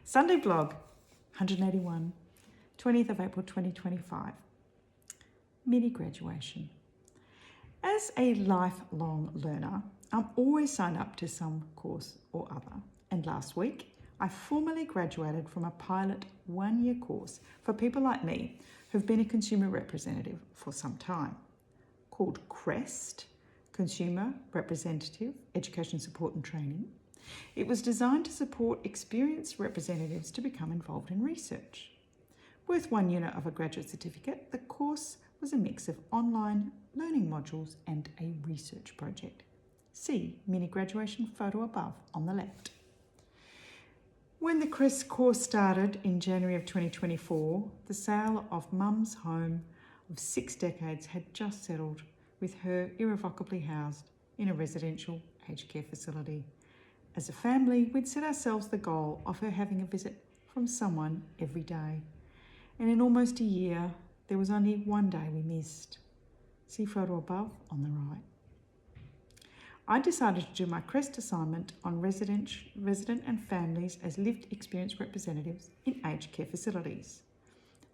Sunday vlog, 181, 20th of April 2025. Mini graduation. As a lifelong learner, I'm always signed up to some course or other. And last week, I formally graduated from a pilot one-year course for people like me who've been a consumer representative for some time, called CREST, Consumer Representative Education Support and Training. It was designed to support experienced representatives to become involved in research. Worth 1 unit of a graduate certificate, the course was a mix of online learning modules and a research project. See mini graduation photo above on the left. When the CREST course started in January of 2024, the sale of Mum's home of 6 decades had just settled, with her irrevocably housed in a residential aged care facility. As a family, we'd set ourselves the goal of her having a visit from someone every day. And in almost a year, there was only one day we missed. See photo above on the right. I decided to do my CREST assignment on resident and families as lived experience representatives in aged care facilities.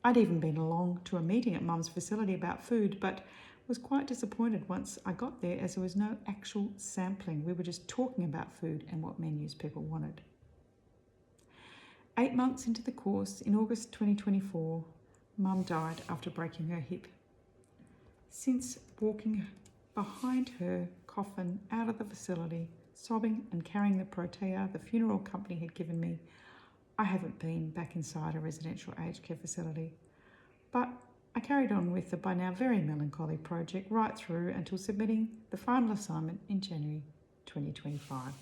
I'd even been along to a meeting at Mum's facility about food, but was quite disappointed once I got there, as there was no actual sampling. We were just talking about food and what menus people wanted. 8 months into the course, in August 2024, Mum died after breaking her hip. Since walking behind her coffin out of the facility, sobbing and carrying the protea the funeral company had given me, I haven't been back inside a residential aged care facility. But I carried on with the by now very melancholy project right through until submitting the final assignment in January 2025.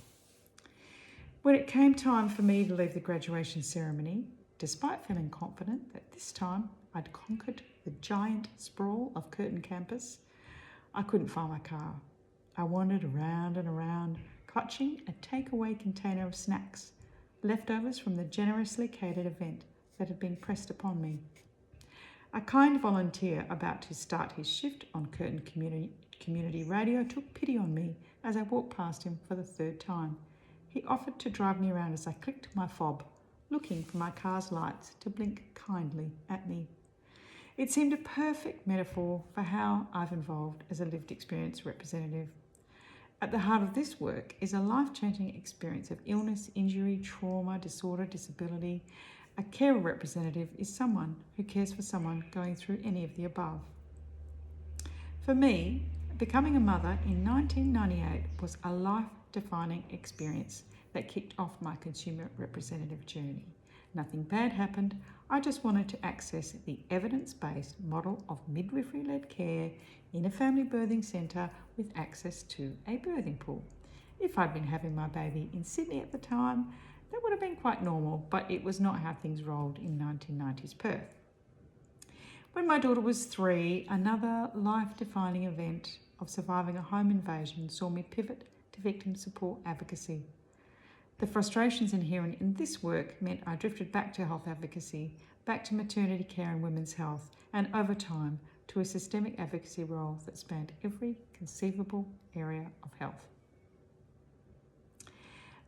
When it came time for me to leave the graduation ceremony, despite feeling confident that this time I'd conquered the giant sprawl of Curtin campus, I couldn't find my car. I wandered around and around, clutching a takeaway container of snacks, leftovers from the generously catered event that had been pressed upon me. A kind volunteer about to start his shift on Curtin Community Radio took pity on me as I walked past him for the 3rd time. He offered to drive me around as I clicked my fob, looking for my car's lights to blink kindly at me. It seemed a perfect metaphor for how I've evolved as a lived experience representative. At the heart of this work is a life-changing experience of illness, injury, trauma, disorder, disability. A carer representative is someone who cares for someone going through any of the above. For me, becoming a mother in 1998 was a life-defining experience that kicked off my consumer representative journey. Nothing bad happened. I just wanted to access the evidence-based model of midwifery-led care in a family birthing centre with access to a birthing pool. If I'd been having my baby in Sydney at the time, that would have been quite normal, but it was not how things rolled in 1990s Perth. When my daughter was 3, another life-defining event of surviving a home invasion saw me pivot to victim support advocacy. The frustrations inherent in this work meant I drifted back to health advocacy, back to maternity care and women's health, and over time to a systemic advocacy role that spanned every conceivable area of health.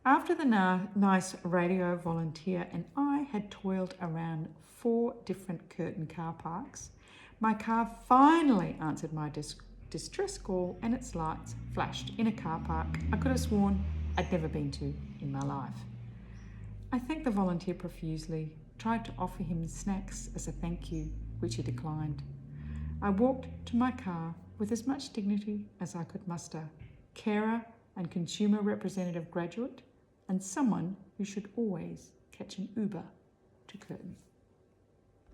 After the NICE radio volunteer and I had toiled around 4 different Curtin car parks, my car finally answered my distress call and its lights flashed in a car park I could have sworn I'd never been to in my life. I thanked the volunteer profusely, tried to offer him snacks as a thank you, which he declined. I walked to my car with as much dignity as I could muster, carer and consumer representative graduate, and someone who should always catch an Uber to Curtin.